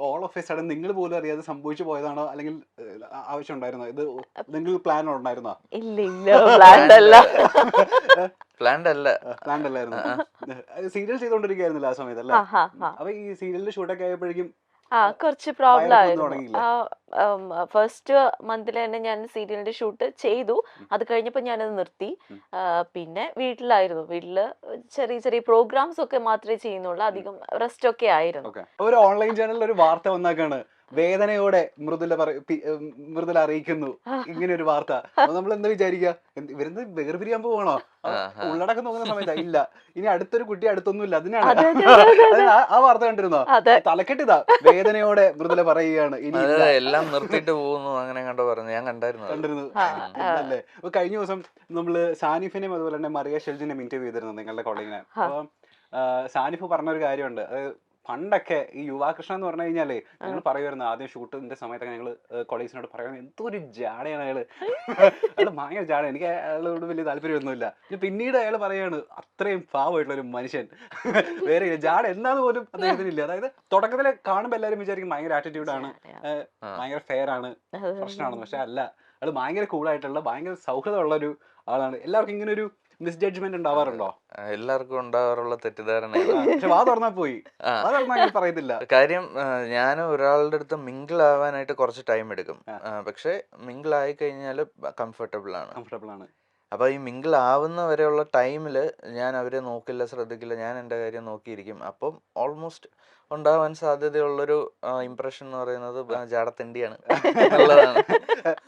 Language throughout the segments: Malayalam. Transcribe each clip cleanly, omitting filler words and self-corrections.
ഓൾ ഓഫ് എ സഡൻ നിങ്ങൾ പോലും അറിയാതെ സംഭവിച്ചു പോയതാണോ, അല്ലെങ്കിൽ ആവശ്യം ഉണ്ടായിരുന്നോ? ഇത് നിങ്ങൾക്ക് പ്ലാൻ ഉണ്ടായിരുന്നോ? ഇല്ല ഇല്ല പ്ലാൻഡ് അല്ല. പ്ലാൻഡ് അല്ല. പ്ലാൻ അല്ലായിരുന്നു. സീരിയൽ ചെയ്തോണ്ടിരിക്കുകയായിരുന്നില്ല ആ സമയത്ത് അല്ലേ? അപ്പൊ ഈ സീരിയലിന്റെ ഷൂട്ടൊക്കെ ആയപ്പോഴേക്കും കുറച്ച് പ്രോബ്ലം വയറൊക്കെ ആയിരുന്നു. തുടങ്ങിയില്ലേ? ഫസ്റ്റ് മന്തിൽ തന്നെ ഞാൻ സീരിയലിന്റെ ഷൂട്ട് ചെയ്തു. അത് കഴിഞ്ഞപ്പോൾ ഞാനത് നിർത്തി. പിന്നെ വീട്ടിലായിരുന്നു. വീട്ടില് ചെറിയ ചെറിയ പ്രോഗ്രാംസ് ഒക്കെ മാത്രമേ ചെയ്യുന്നുള്ളൂ. അധികം റെസ്റ്റ് ഒക്കെ ആയിരുന്നു. ഒരു ഓൺലൈൻ ചാനലിൽ ഒരു വാർത്ത വന്നേക്കാണ്, വേദനയോടെ മൃദുല അറിയിക്കുന്നു ഇങ്ങനെ ഒരു വാർത്ത. നമ്മൾ എന്താ വിചാരിക്കുക, ഇവരെന്ത് വേർപിരിയാൻ പോവാണോ? ഉള്ളടക്കം നോക്കുന്ന സമയത്ത് ഇല്ല, ഇനി അടുത്തൊരു കുട്ടി അടുത്തൊന്നും ഇല്ല. അതിനാണ് ആ വാർത്ത കണ്ടിരുന്നോ? തലക്കെട്ടിതാ, വേദനയോടെ മൃദുല പറയുകയാണ് ഇനി എല്ലാം നിർത്തിയിട്ട് പോകുന്നു, അങ്ങനെ കണ്ടോ പറഞ്ഞു. ഞാൻ കണ്ടിരുന്നു. അല്ലേ? അപ്പൊ കഴിഞ്ഞ ദിവസം നമ്മള് സാനിഫിനെയും അതുപോലെ തന്നെ മറിയ ഷെൽജിനെയും ഇന്റർവ്യൂ ചെയ്തിരുന്നു നിങ്ങളുടെ കോളേജിനെ. അപ്പൊ സാനിഫ് പറഞ്ഞൊരു കാര്യമുണ്ട്. അതായത് പണ്ടൊക്കെ ഈ യുവാകൃഷ്ണ എന്ന് പറഞ്ഞു കഴിഞ്ഞാലേ ഞങ്ങൾ പറയുമായിരുന്നു, ആദ്യം ഷൂട്ടിന്റെ സമയത്തൊക്കെ ഞങ്ങള് കൊളീഗ്സിനോട് പറയുന്നത് എന്തോ ഒരു ജാടയാണ് അയാള്. അയാള് ഭയങ്കര ജാട, എനിക്ക് അയാളോട് വലിയ താല്പര്യമൊന്നുമില്ല. പിന്നീട് അയാൾ പറയാണ് അത്രയും പാവമായിട്ടുള്ള ഒരു മനുഷ്യൻ വേറെ ജാട എന്താന്ന് പോലും അദ്ദേഹത്തിനില്ല. അതായത് തുടക്കത്തില് കാണുമ്പോൾ എല്ലാവരും വിചാരിക്കും ഭയങ്കര ആറ്റിറ്റ്യൂഡാണ്, ഭയങ്കര ഫെയർ ആണ്, പ്രശ്നമാണെന്ന്. പക്ഷെ അല്ല, അയാൾ ഭയങ്കര കൂളായിട്ടുള്ള ഭയങ്കര സൗഹൃദമുള്ള ഒരു ആളാണ്. എല്ലാവർക്കും ഇങ്ങനെ ഒരു മിസ്ജഡ്ജ്മെന്റ് ഉണ്ടാവാറുണ്ടോ? എല്ലാവർക്കും ഉണ്ടാവാറുള്ള തെറ്റിദ്ധാരണ. പക്ഷെ വാ തുറന്നാ പോയി പറയത്തില്ല. കാര്യം ഞാൻ ഒരാളുടെ അടുത്ത് മിങ്കിൾ ആവാനായിട്ട് കുറച്ച് ടൈം എടുക്കും. പക്ഷെ മിങ്കിൾ ആയി കഴിഞ്ഞാൽ കംഫർട്ടബിൾ ആണ്. അപ്പൊ ഈ മിങ്കിൾ ആവുന്ന വരെയുള്ള ടൈമില് ഞാൻ അവരെ നോക്കില്ല, ശ്രദ്ധിക്കില്ല, ഞാൻ എൻ്റെ കാര്യം നോക്കിയിരിക്കും. അപ്പം ഓൾമോസ്റ്റ് ഉണ്ടാവാൻ സാധ്യതയുള്ളൊരു ഇംപ്രഷൻ എന്ന് പറയുന്നത് ജാടത്തിണ്ടിയാണ് എന്നുള്ളതാണ്.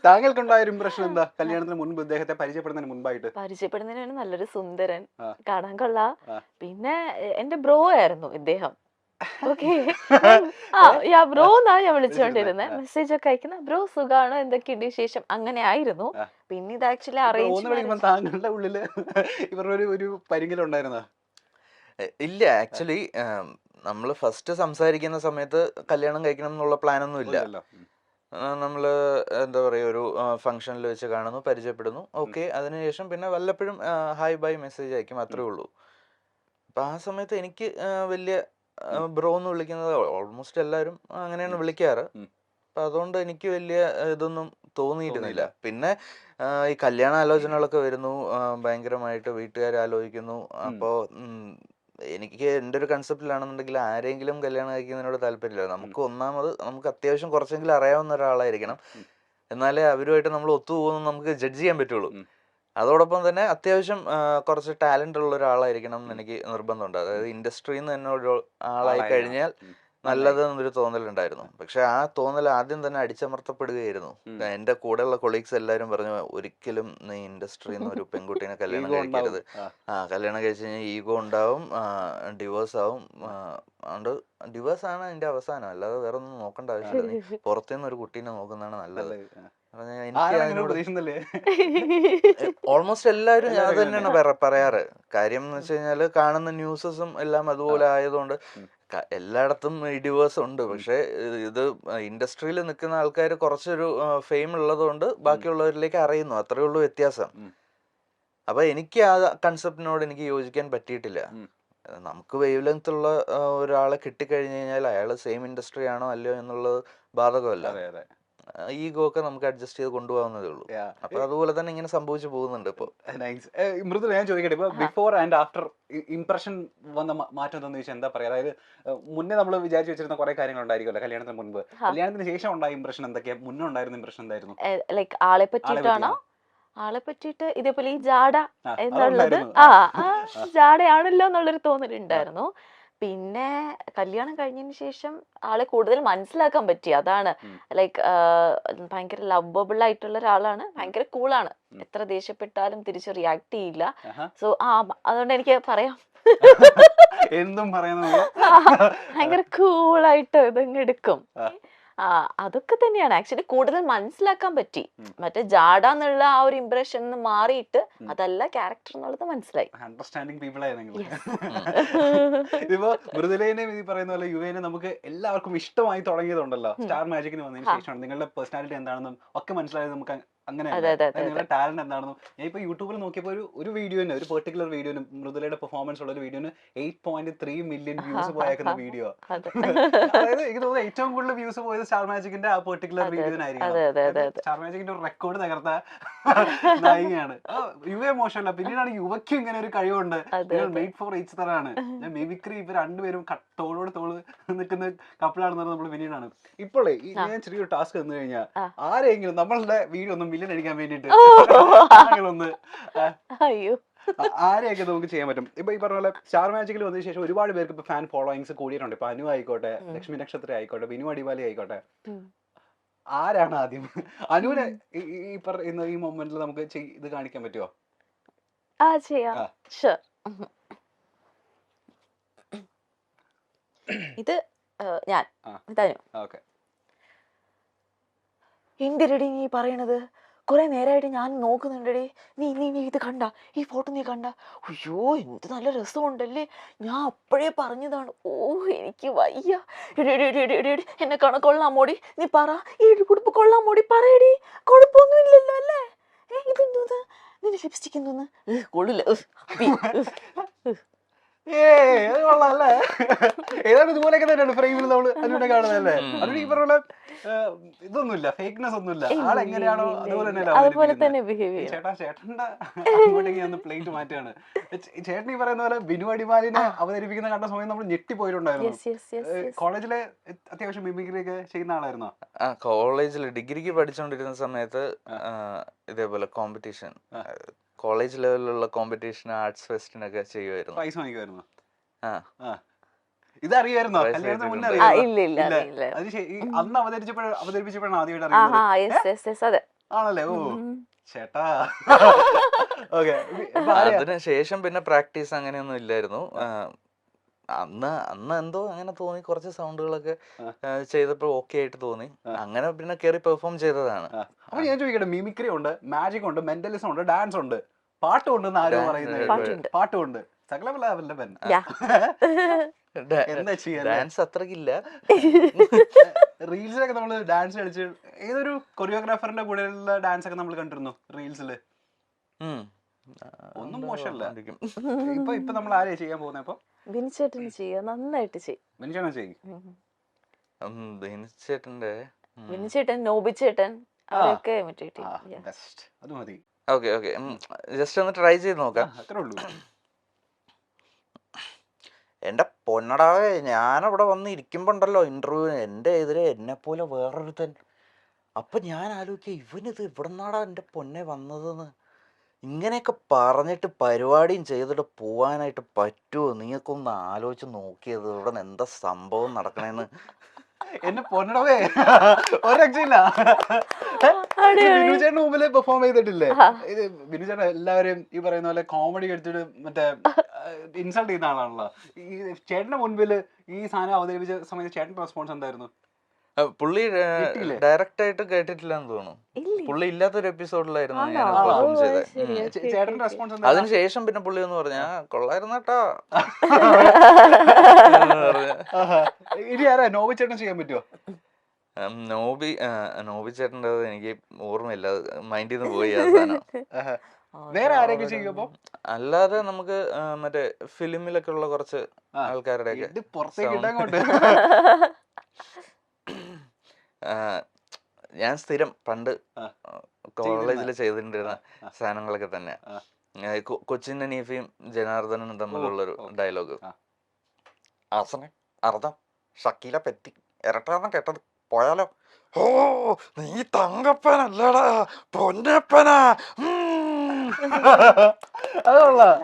താങ്കൾക്കുണ്ടായ ഒരു ഇംപ്രഷൻ എന്താ കല്യാണത്തിന് മുൻപ്, ഇദ്ദേഹത്തെ പരിചയപ്പെടുന്നതിന് മുൻപായിട്ട്? പരിചയപ്പെടുന്നതിനാണ് നല്ലൊരു സുന്ദരൻ, കാണാൻ കൊള്ളാം. പിന്നെ എന്റെ ബ്രോ ആയിരുന്നു ഇദ്ദേഹം. ഓക്കെ, ബ്രോ എന്നാ ഞാൻ വിളിച്ചോണ്ടിരുന്നത്. മെസ്സേജ് ഒക്കെ അയക്കുന്ന ബ്രോ സുഖാണോ, എന്തൊക്കെയുണ്ട് വിശേഷം, അങ്ങനെ ആയിരുന്നു. പിന്നെ ഇത് ആക്ച്വലി അറേഞ്ച്. താങ്കളുടെ ഉള്ളില് ഇവരുടെ ഒരു പരിങ്ങലുണ്ടായിരുന്നോ? ഇല്ല, ആക്ച്വലി നമ്മള് ഫസ്റ്റ് സംസാരിക്കുന്ന സമയത്ത് കല്യാണം കഴിക്കണം എന്നുള്ള പ്ലാനൊന്നും ഇല്ല. നമ്മള് എന്താ പറയുക, ഒരു ഫംഗ്ഷനിൽ വെച്ച് കാണുന്നു, പരിചയപ്പെടുന്നു, ഓക്കെ. അതിനുശേഷം പിന്നെ വല്ലപ്പോഴും ഹായ് ബൈ മെസ്സേജ് അയക്കും, അത്രേ ഉള്ളൂ. അപ്പൊ ആ സമയത്ത് എനിക്ക് വലിയ ബ്രോ എന്ന് വിളിക്കുന്നത് ഓൾമോസ്റ്റ് എല്ലാവരും അങ്ങനെയാണ് വിളിക്കാറ്. അപ്പൊ അതുകൊണ്ട് എനിക്ക് വലിയ ഇതൊന്നും തോന്നിയിരുന്നില്ല. പിന്നെ ഈ കല്യാണ ആലോചനകളൊക്കെ വരുന്നു, ഭയങ്കരമായിട്ട് വീട്ടുകാർ ആലോചിക്കുന്നു. അപ്പോ എനിക്ക് എൻ്റെ ഒരു കൺസെപ്റ്റിലാണെന്നുണ്ടെങ്കിൽ ആരെങ്കിലും കല്യാണം കഴിക്കുന്നതിനോട് താല്പര്യമില്ല. നമുക്ക് അത്യാവശ്യം കുറച്ചെങ്കിലും അറിയാവുന്ന ഒരാളായിരിക്കണം, എന്നാലേ അവരുമായിട്ട് നമ്മൾ ഒത്തുപോകുന്നു നമുക്ക് ജഡ്ജ് ചെയ്യാൻ പറ്റുള്ളൂ. അതോടൊപ്പം തന്നെ അത്യാവശ്യം കുറച്ച് ടാലന്റ് ഉള്ള ഒരാളായിരിക്കണം എന്ന് എനിക്ക് നിർബന്ധമുണ്ട്. അതായത് ഇൻഡസ്ട്രിയിൽ നിന്ന് തന്നെ ഒരു ആളായി കഴിഞ്ഞാൽ നല്ലത് എന്നൊരു തോന്നലുണ്ടായിരുന്നു. പക്ഷെ ആ തോന്നൽ ആദ്യം തന്നെ അടിച്ചമർത്തപ്പെടുകയായിരുന്നു. എന്റെ കൂടെയുള്ള കൊളീഗ്സ് എല്ലാവരും പറഞ്ഞു, ഒരിക്കലും നീ ഇൻഡസ്ട്രിയിൽ നിന്ന് ഒരു പെൺകുട്ടീനെ കല്യാണം കഴിക്കരുത്. കല്യാണം കഴിച്ചു കഴിഞ്ഞാൽ ഈഗോ ഉണ്ടാവും, ഡിവോഴ്സ് ആവും. അതുകൊണ്ട് ഡിവോഴ്സ് ആണ് അതിന്റെ അവസാനം, അല്ലാതെ വേറെ ഒന്നും നോക്കേണ്ട ആവശ്യമില്ല. നീ പുറത്തുനിന്ന് ഒരു കുട്ടീനെ നോക്കുന്നതാണ് നല്ലത്. ഓൾമോസ്റ്റ് എല്ലാവരും അത് തന്നെയാണ് പറയാറ്. കാര്യം എന്ന് വെച്ച് കഴിഞ്ഞാല് കാണുന്ന ന്യൂസസും എല്ലാം അതുപോലെ ആയതുകൊണ്ട് എല്ലായിടത്തും ഈ ഡിവോഴ്സ് ഉണ്ട്. പക്ഷെ ഇത് ഇൻഡസ്ട്രിയിൽ നിൽക്കുന്ന ആൾക്കാർ കുറച്ചൊരു ഫെയിം ഉള്ളത് കൊണ്ട് ബാക്കിയുള്ളവരിലേക്ക് അറിയുന്നു, അത്രേ ഉള്ളൂ വ്യത്യാസം. അപ്പൊ എനിക്ക് ആ കൺസെപ്റ്റിനോട് എനിക്ക് യോജിക്കാൻ പറ്റിയിട്ടില്ല. നമുക്ക് വേവ് ലെങ്ത് ഉള്ള ഒരാളെ കിട്ടിക്കഴിഞ്ഞു കഴിഞ്ഞാൽ അയാൾ സെയിം ഇൻഡസ്ട്രി ആണോ അല്ലയോ എന്നുള്ളത് ബാധകമല്ല. ഈഗോ ഒക്കെ നമുക്ക് അഡ്ജസ്റ്റ് ചെയ്ത് കൊണ്ടുപോകുന്നതേ ഉള്ളൂ. അപ്പൊ അതുപോലെ തന്നെ ഇങ്ങനെ സംഭവിച്ചു പോകുന്നുണ്ട് ഇപ്പൊ. മൃദുല, ഞാൻ ചോദിക്കട്ടെ, ഇപ്പൊ ബിഫോർ ആൻഡ് ആഫ്റ്റർ ഇംപ്രഷൻ വന്ന മാറ്റം എന്താണെന്ന് ചോദിച്ചാൽ എന്താ പറയാ? അതായത് മുന്നേ നമ്മൾ വിചാരിച്ചു വെച്ചിരുന്ന കുറെ കാര്യങ്ങൾ ഉണ്ടായിരിക്കുമല്ലോ കല്യാണത്തിന് മുൻപ്, കല്യാണത്തിന് ശേഷം ഉണ്ടായ ഇംപ്രഷൻ എന്തൊക്കെയാ? മുന്നേ ഉണ്ടായിരുന്ന ഇംപ്രഷൻ എന്തായിരുന്നു? ലൈക്ക് ആളെ പറ്റിയിട്ടാണോ? ആളെ പറ്റിയിട്ട് ഇതേപോലെ ഈ ജാട എന്നുള്ളത് ജാടയാണല്ലോ എന്നുള്ളൊരു തോന്നലുണ്ടായിരുന്നു. പിന്നെ കല്യാണം കഴിഞ്ഞതിന് ശേഷം ആളെ കൂടുതൽ മനസ്സിലാക്കാൻ പറ്റി. അതാണ് ലൈക്ക് ഭയങ്കര ലവബിൾ ആയിട്ടുള്ള ഒരാളാണ്, ഭയങ്കര കൂളാണ്. എത്ര ദേഷ്യപ്പെട്ടാലും തിരിച്ച് റിയാക്ട് ചെയ്യില്ല. സോ അതുകൊണ്ട് എനിക്ക് പറയാം, എന്തും ഭയങ്കര കൂളായിട്ട് ഇതങ്ങ് എടുക്കും. അതൊക്കെ തന്നെയാണ് ആക്ച്വലി കൂടുതൽ മനസ്സിലാക്കാൻ പറ്റി. മറ്റേ ജാഡ എന്നുള്ള ആ ഒരു ഇംപ്രഷൻ മാറിയിട്ട് അതല്ല ക്യാരക്ടർ എന്നുള്ളത് മനസ്സിലായി. അണ്ടർസ്റ്റാൻഡിങ് പീപ്പിൾ ആയിരുന്നു. ഇതിപ്പോ മൃദുലേനെ ഈ പറയുന്ന പോലെ യുവേനെ നമുക്ക് എല്ലാവർക്കും ഇഷ്ടമായി തുടങ്ങിയതുണ്ടല്ലോ സ്റ്റാർ മാജിക്കിന് വന്നതിന് ശേഷമാണ്. നിങ്ങളുടെ പേഴ്സണാലിറ്റി എന്താണെന്നും ഒക്കെ മനസ്സിലായത് നമുക്ക് അങ്ങനെയല്ല. നിങ്ങളുടെ ടാലന്റ് എന്താണെന്നും ഞാൻ ഇപ്പൊ യൂട്യൂബിൽ നോക്കിയപ്പോ ഒരു വീഡിയോന്, ഒരു പെർട്ടിക്കുലർ വീഡിയോന്, മൃദുലയുടെ പെർഫോമൻസ് ഉള്ള ഒരു വീഡിയോന് 8.3 മില്യൺ വ്യൂസ് പോയേക്കുന്ന വീഡിയോ. അതായത് എനിക്ക് തോന്നുന്നു ഏറ്റവും കൂടുതൽ വ്യൂസ് പോയത് സ്റ്റാർ മാജിക്കിന്റെ ആ പെർട്ടിക്കുലർ വീഡിയോനായിരിക്കും. സ്റ്റാർ മാജിക്കിന്റെ ഒരു റെക്കോർഡ് തകർത്ത നായികയാണ്. യുവ മോശമല്ല, പിന്നീടാണ് യുവയ്ക്കും ഇങ്ങനെ ഒരു കഴിവുണ്ട്. മെയ്ഡ് ഫോർ ഈച്ച് തരാണ്. മിമിക്രി ഇവർ രണ്ടുപേരും തോളോട് തോള് നിൽക്കുന്ന കപ്പിളാണെന്ന് നമ്മൾ പിന്നീടാണ്. ഇപ്പോഴേ ഞാൻ ചെറിയൊരു ടാസ്ക് തന്നു കഴിഞ്ഞാൽ ആരെങ്കിലും നമ്മളുടെ വീഡിയോ ഒന്ന് മില്യൺ അടിക്കാൻ വേണ്ടിട്ട് ഒന്ന് ആരെയൊക്കെ നമുക്ക് ചെയ്യാൻ പറ്റും? ഇപ്പൊ ഈ പറഞ്ഞ പോലെ സ്റ്റാർ മാജിക്കിൽ വന്നതിന് ശേഷം ഒരുപാട് പേർക്ക് ഇപ്പൊ ഫാൻ ഫോളോയിങ്സ് കൂടിയിട്ടുണ്ട്. ഇപ്പൊ അനു ആയിക്കോട്ടെ, ലക്ഷ്മി നക്ഷത്ര ആയിക്കോട്ടെ, ബിനു അടിവാലി ആയിക്കോട്ടെ. ആരാണ് ആദ്യം അനുവിനെ ഈ പറയുന്ന ഈ മൊമെന്റിൽ നമുക്ക് ഇത് കാണിക്കാൻ പറ്റുമോ? ഇത് ഞാൻ എന്തിരടി നീ പറയണത്? കുറെ നേരമായിട്ട് ഞാൻ നോക്കുന്നുണ്ടടി. നീ നീ നീ ഇത് കണ്ട, ഈ ഫോട്ടോ നീ കണ്ട? അയ്യോ എന്ത് നല്ല രസമുണ്ടല്ലേ, ഞാൻ അപ്പോഴേ പറഞ്ഞതാണ്. ഓ എനിക്ക് വയ്യ. എന്നെ കൊള്ളാമോടി, നീ പറ. ഈ ഉടുപ്പ് കൊള്ളാമോടി, പറയടി. കുഴപ്പമൊന്നും ഇല്ലല്ലോ അല്ലേ? ഇതെന്തോന്ന്, നിന്റെ ലിപ്സ്റ്റിക് എന്തോന്ന്? കൊള്ളില്ല. കൊള്ളാല്ലേ? ഏതാണ്ട് ഇതുപോലെയൊക്കെ തന്നെയാണ് ഫ്രെയിമിൽ നമ്മള് അനുവിനെ കാണുന്നതല്ലേ? അതിന് ഈ പറഞ്ഞ ഇതൊന്നുമില്ല, ഫേക്ക്നെസ് ഒന്നുമില്ല. ആളെങ്ങനെയാണോ അതുപോലെ തന്നെ ചേട്ടന്റെ അങ്ങോട്ടേക്ക് ഒന്ന് പ്ലേറ്റ് മാറ്റാണ്. ചേട്ടൻ ഈ പറയുന്ന പോലെ ബിനു അടിമാലിനെ അവതരിപ്പിക്കുന്ന കണ്ട സമയം നമ്മൾ ഞെട്ടിപ്പോയിട്ടുണ്ടായിരുന്നു. കോളേജിലെ അത്യാവശ്യം മിമിക്രി ഒക്കെ ചെയ്യുന്ന ആളായിരുന്നോ? കോളേജിൽ ഡിഗ്രിക്ക് പഠിച്ചുകൊണ്ടിരുന്ന സമയത്ത് ഇതേപോലെ കോമ്പറ്റീഷൻ, കോളേജ് ലെവലിലുള്ള കോമ്പറ്റീഷൻ, ആർട്സ് ഫെസ്റ്റിനൊക്കെ ചെയ്യുമായിരുന്നു. പ്രൈസ് വാങ്ങിക്കുമായിരുന്നു. ഇതറിയായിരുന്നോ? കല്യാണത്തിന് മുന്നേ അന്ന് അവതരിപ്പിച്ചപ്പോഴാണ് ആദ്യമായിട്ട് അറിയുന്നത്. ആണല്ലേ? ഓ ചേട്ടാ. അതിന് ശേഷം പിന്നെ പ്രാക്ടീസ് അങ്ങനെയൊന്നും ഇല്ലായിരുന്നു. അന്ന് എന്തോ അങ്ങനെ തോന്നി, കുറച്ച് സൗണ്ടുകളൊക്കെ ചെയ്തപ്പോൾ ഓക്കെ ആയിട്ട് തോന്നി. അങ്ങനെ പിന്നെ കയറി പെർഫോം ചെയ്തതാണ്. അപ്പൊ ഞാൻ ചോദിക്കട്ടെ, മിമിക്രി ഉണ്ട്, മാജിക് ഉണ്ട്, മെന്റലിസം ഉണ്ട്, ഡാൻസ് ഉണ്ട്, പാട്ടുണ്ടെന്ന് ആരും പറയുന്നത്? പാട്ടുണ്ട്. ഡാൻസ് അത്രക്കില്ല. റീൽസിലൊക്കെ നമ്മള് ഡാൻസ് കളിച്ച് ഏതൊരു കൊറിയോഗ്രാഫറിന്റെ കൂടെയുള്ള ഡാൻസ് ഒക്കെ നമ്മൾ കണ്ടിരുന്നു റീൽസില്. ഒന്നും മോശമല്ല. ഇപ്പൊ നമ്മൾ ആരെയാ ചെയ്യാൻ പോകുന്നത്? അപ്പൊ ബിനിച്ചേട്ടന് ചെയ്യാം, നന്നായിട്ട് ചെയ്യും. ബിനിച്ചേട്ടൻ, നോബിച്ചേട്ടൻ അവരൊക്കെ അത് മതി. ഓക്കെ ജസ്റ്റ് ഒന്ന് ട്രൈ ചെയ്ത് നോക്കാം. അത്രേ ഉള്ളൂ. എന്റെ പൊന്നടാവേ, ഞാനവിടെ വന്ന് ഇരിക്കുമ്പോണ്ടല്ലോ ഇന്റർവ്യൂവിന്, എന്റെ എതിരെ എന്നെ പോലെ വേറൊരുത്തൻ. അപ്പൊ ഞാൻ ആലോചിക്കുക, ഇവനിത് ഇവിടെ നിന്നാടാ എന്റെ പൊന്നെ വന്നതെന്ന്. ഇങ്ങനെയൊക്കെ പറഞ്ഞിട്ട് പരിപാടിയും ചെയ്തിട്ട് പോവാനായിട്ട് പറ്റുമോ? നീക്കൊന്ന് ആലോചിച്ച് നോക്കിയത് ഇവിടെ നിന്ന് എന്താ സംഭവം നടക്കണേന്ന്. എന്നെ പൊന്നടവേ, ഒരു രക്ഷയില്ല. ബിനുചേട്ടന് മുമ്പിൽ പെർഫോം ചെയ്തിട്ടില്ലേ? ബിനുചേട്ടൻ എല്ലാവരും ഈ പറയുന്ന പോലെ കോമഡി കളിച്ചിട്ട് മറ്റേ ഇൻസൾട്ട് ചെയ്യുന്ന ആളാണല്ലോ. ഈ ചേട്ടന്റെ മുൻപിൽ ഈ സാധനം അവതരിപ്പിച്ച സമയത്ത് ചേട്ടന്റെ റെസ്പോൺസ് എന്തായിരുന്നു? പുള്ളി ഡയറക്റ്റ് ആയിട്ട് കേട്ടിട്ടില്ലെന്ന് തോന്നുന്നു. പുള്ളി ഇല്ലാത്തൊരു എപ്പിസോഡിലായിരുന്നു ഞാൻ പെർഫോം ചെയ്തത്. ചേട്ടന്റെ റെസ്പോൺസ്? അതിനുശേഷം പിന്നെ പുള്ളി ഒന്ന് പറഞ്ഞാ കൊള്ളായിരുന്നു കേട്ടോ. ഇനി ആരാ നോബി ചേട്ടൻ ചെയ്യാൻ പറ്റുമോ? നോബി ചേട്ടൻ്റെ എനിക്ക് ഓർമ്മയില്ല, മൈൻഡിൽ നിന്ന് പോയി ആ സാധനം. വേറെ ആരെങ്കിലും ചെയ്യുമ്പോ? അല്ലാതെ നമുക്ക് മറ്റേ ഫിലിമിലൊക്കെ ഉള്ള കുറച്ച് ആൾക്കാരുടെ ഞാൻ സ്ഥിരം പണ്ട് കോളേജിൽ ചെയ്തിട്ടുണ്ടിരുന്ന സാധനങ്ങളൊക്കെ തന്നെ. കൊച്ചിൻ ഹനീഫയും ജനാർദ്ദനും തമ്മിലുള്ളൊരു ഡയലോഗ്, ആസനെ അർദ്ധം ഷക്കീല പറ്റി ഇരട്ടാന്ന് കേട്ടത് പോയാലോ? ഓ നീ തങ്കപ്പനല്ലടാ പൊന്നപ്പനാ. അതുകൊള്ളാം.